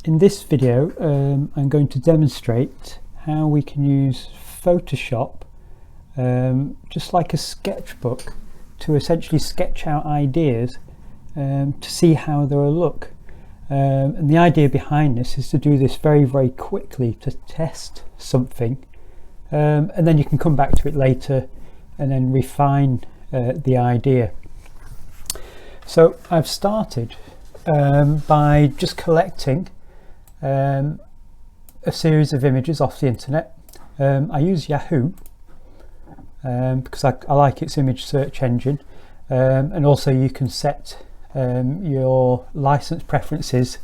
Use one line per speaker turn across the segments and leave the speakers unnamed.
In this video I'm going to demonstrate how we can use Photoshop just like a sketchbook to essentially sketch out ideas to see how they'll look. And the idea behind this is to do this very quickly to test something, and then you can come back to it later and then refine the idea. So I've started by just collecting a series of images off the internet. I use Yahoo because I like its image search engine, and also you can set your license preferences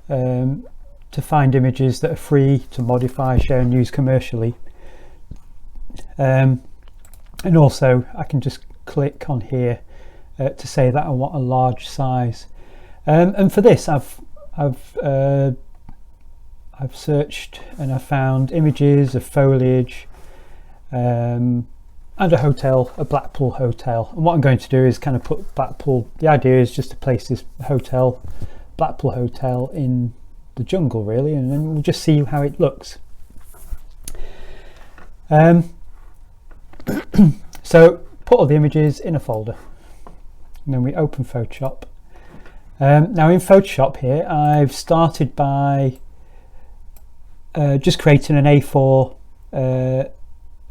to find images that are free to modify, share and use commercially, and also I can just click on here to say that I want a large size, and for this I've searched and I found images of foliage and a hotel, a Blackpool hotel. And what I'm going to do is kind of put Blackpool, the idea is just to place this hotel, Blackpool hotel, in the jungle really, and then we'll just see how it looks. So put all the images in a folder and then we open Photoshop. Now in Photoshop here I've started by just creating an A4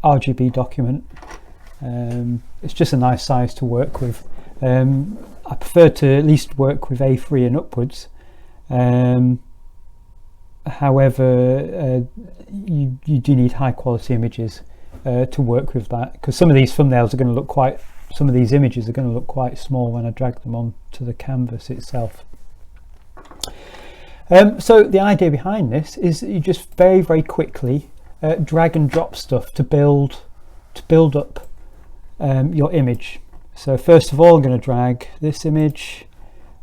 RGB document. It's just a nice size to work with. I prefer to at least work with A3 and upwards. However, you do need high quality images to work with that, because some of these thumbnails are going to look quite, some of these images are going to look quite small when I drag them onto the canvas itself. So the idea behind this is that you just very quickly drag and drop stuff to build up your image. So first of all I'm going to drag this image.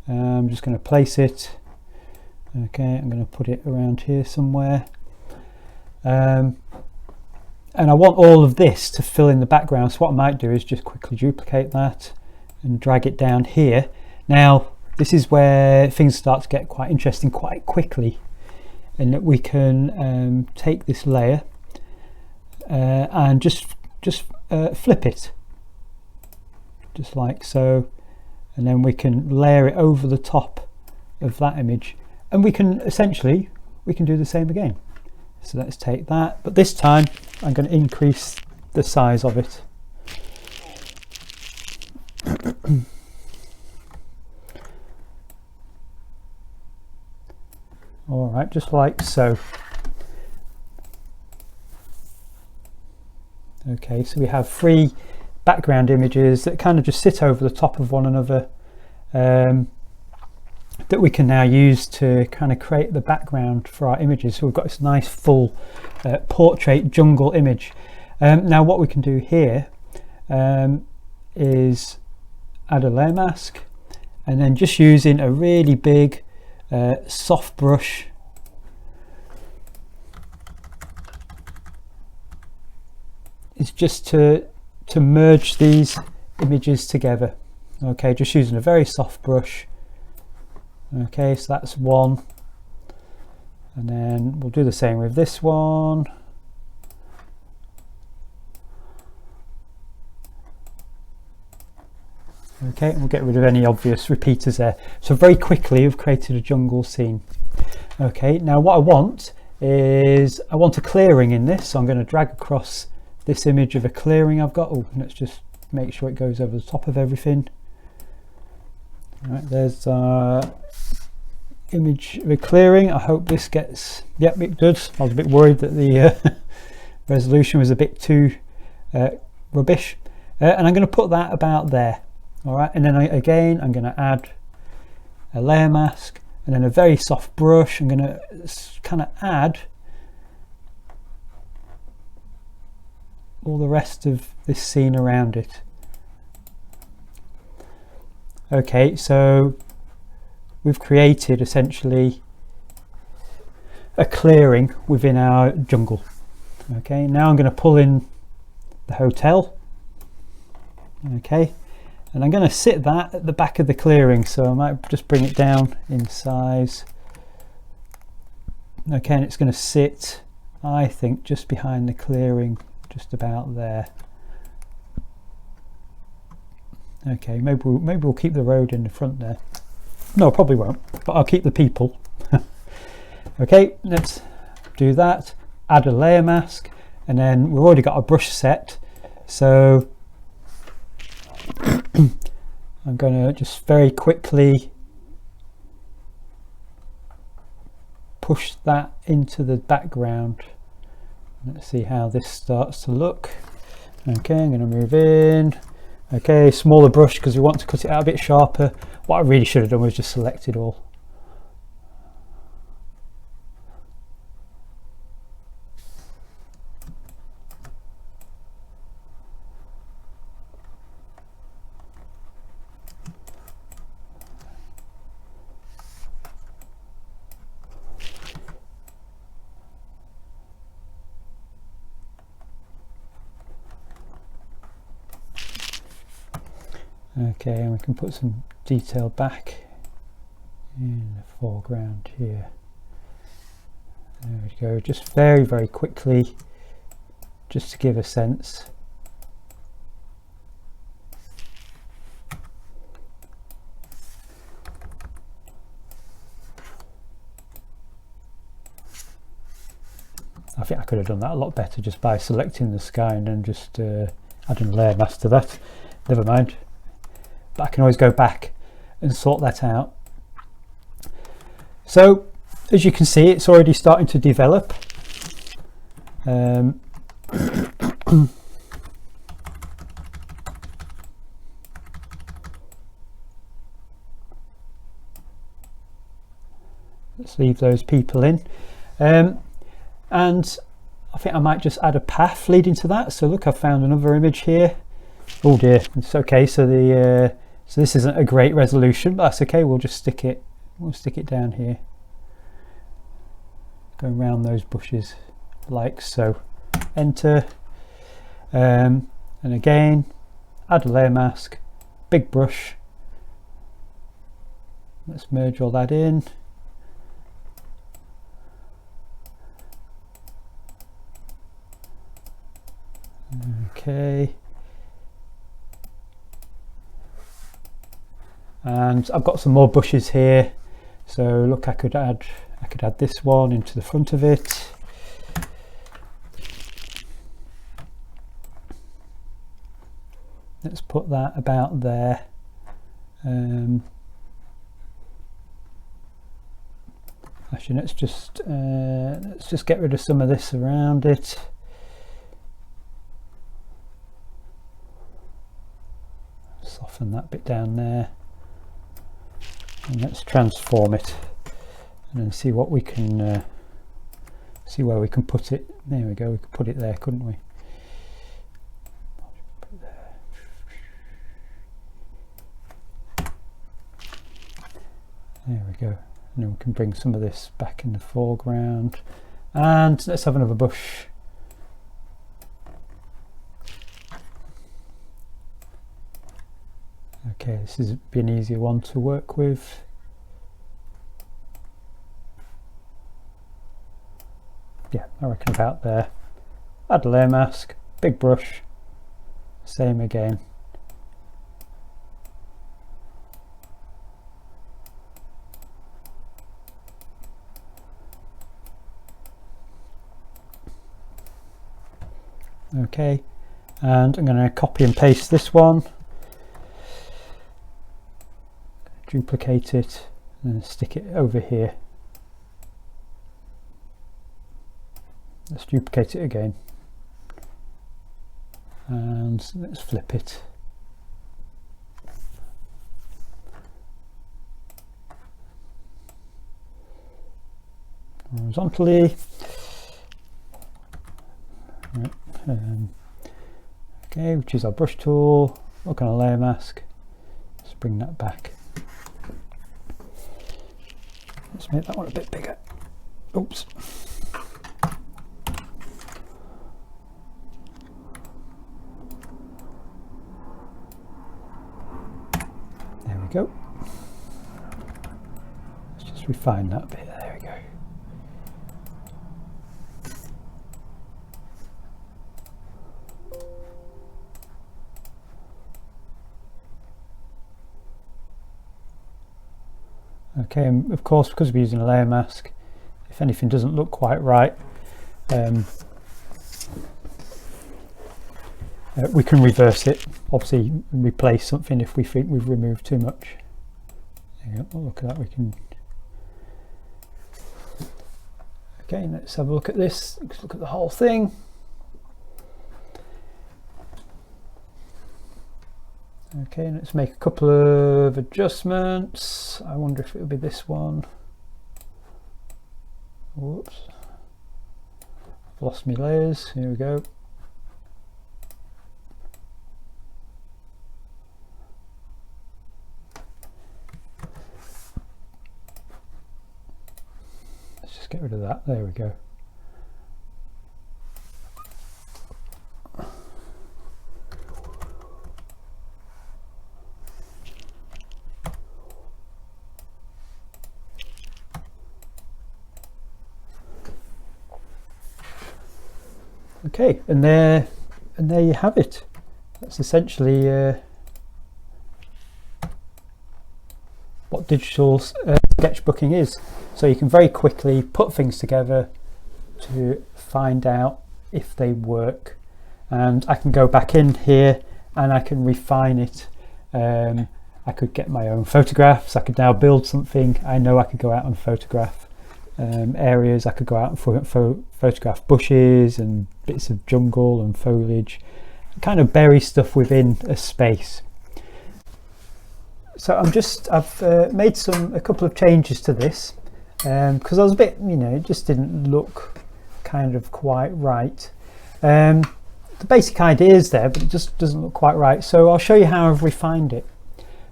I'm just going to place it. Okay, I'm going to put it around here somewhere, and I want all of this to fill in the background. So what I might do is just quickly duplicate that and drag it down here. Now this is where things start to get quite interesting quite quickly, and that we can take this layer and just flip it just like so, and then we can layer it over the top of that image, and we can essentially do the same again. So let's take that, but this time I'm going to increase the size of it. All right, just like so. Okay, so we have three background images that kind of just sit over the top of one another, that we can now use to kind of create the background for our images. So we've got this nice full portrait jungle image. Now what we can do here is add a layer mask, and then just using a really big soft brush, it's just to merge these images together. Okay, just using a very soft brush. Okay, so that's one, and then we'll do the same with this one. Okay, and we'll get rid of any obvious repeaters there. So very quickly we've created a jungle scene. Okay, now what I want is, I want a clearing in this, so I'm going to drag across this image of a clearing I've got. Oh, let's just make sure it goes over the top of everything. All right, there's our image of a clearing. I hope this gets, yep, it does. I was a bit worried that the resolution was a bit too rubbish, and I'm going to put that about there. All right, and then again I'm going to add a layer mask and then a very soft brush. I'm going to kind of add all the rest of this scene around it. Okay, so we've created essentially a clearing within our jungle. Okay, now I'm going to pull in the hotel. Okay, and I'm going to sit that at the back of the clearing, so I might just bring it down in size Okay, and it's going to sit, I think, just behind the clearing, just about there. Okay, maybe we'll keep the road in the front there. No, probably won't, but I'll keep the people. Okay, let's do that. Add a layer mask, and then we've already got a brush set, so I'm going to just very quickly push that into the background. Let's see how this starts to look. Okay, I'm going to move in. Okay, smaller brush because we want to cut it out a bit sharper. What I really should have done was just select it all. Okay, and we can put some detail back in the foreground here. There we go, just very, very quickly, just to give a sense. I think I could have done that a lot better just by selecting the sky and then just adding a layer mask to that. Never mind. But I can always go back and sort that out. So as you can see, it's already starting to develop. Let's leave those people in. And I think I might just add a path leading to that. So look, I've found another image here. Oh dear, it's okay. So this isn't a great resolution, but that's okay. We'll just stick it down here, go around those bushes like so. Enter, and again add a layer mask, big brush. Let's merge all that in. Okay, and I've got some more bushes here, so look, I could add this one into the front of it. Let's put that about there. Actually, let's just get rid of some of this around it. Soften that bit down there, and let's transform it and then see what we can see where we can put it. There we go, we could put it there, couldn't we? Put it there we go, and then we can bring some of this back in the foreground, and let's have another bush. Okay, this is be an easier one to work with. Yeah, I reckon about there. Add a layer mask, big brush, same again. Okay, and I'm going to copy and paste this one. Duplicate it and then stick it over here. Let's duplicate it again and let's flip it. Horizontally. Right. Okay, which is our brush tool. Look on a layer mask. Let's bring that back. Let's make that one a bit bigger. Oops. There we go. Let's just refine that bit. There we go. Okay, and of course, because we're using a layer mask, if anything doesn't look quite right, we can reverse it, obviously replace something if we think we've removed too much. There you go. Oh, look at that, we can. Okay, let's have a look at this. Let's look at the whole thing. Okay, let's make a couple of adjustments. I wonder if it'll be this one. Whoops. I've lost my layers. Here we go. Let's just get rid of that. There we go. Okay, and there you have it. That's essentially what digital sketchbooking is. So you can very quickly put things together to find out if they work, and I can go back in here and I can refine it. I could get my own photographs. I could now build something. I know I could go out and photograph areas. I could go out and photograph bushes and bits of jungle and foliage, kind of bury stuff within a space. So I've made a couple of changes to this because I was a bit, it just didn't look kind of quite right. The basic idea is there, but it just doesn't look quite right. So I'll show you how I've refined it.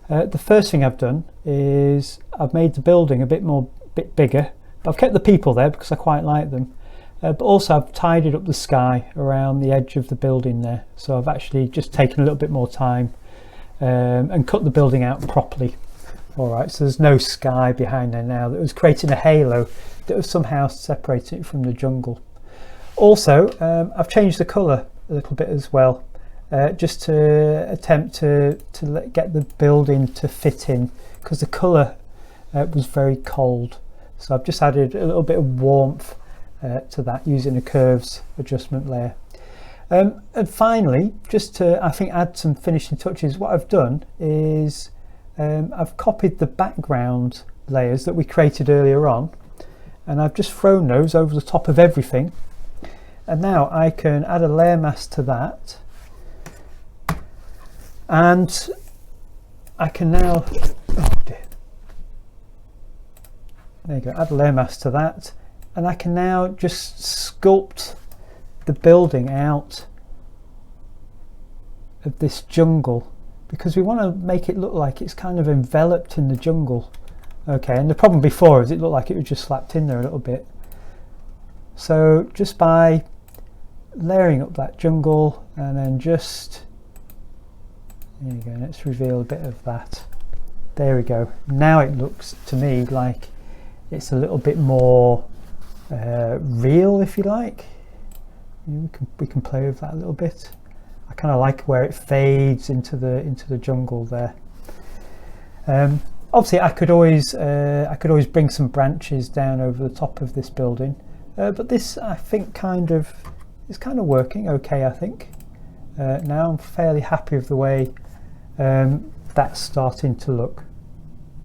The first thing I've done is I've made the building a bit bigger. I've kept the people there because I quite like them, but also I've tidied up the sky around the edge of the building there. So I've actually just taken a little bit more time and cut the building out properly. All right, so there's no sky behind there now that was creating a halo that was somehow separating it from the jungle. Also, I've changed the colour a little bit as well, just to attempt to get the building to fit in, because the colour was very cold. So I've just added a little bit of warmth to that using a curves adjustment layer. And finally, just to, I think, add some finishing touches, what I've done is I've copied the background layers that we created earlier on, and I've just thrown those over the top of everything. And now I can add a layer mask to that, and I can now, oh dear. There you go, add a layer mask to that, and I can now just sculpt the building out of this jungle, because we want to make it look like it's kind of enveloped in the jungle. Okay, and the problem before is it looked like it was just slapped in there a little bit. So just by layering up that jungle, and then just, there you go, let's reveal a bit of that. There we go. Now it looks to me like it's a little bit more real, if you like. We can play with that a little bit. I kind of like where it fades into the jungle there. Obviously, I could always bring some branches down over the top of this building, but this, I think, is kind of working okay. I think now I'm fairly happy with the way that's starting to look.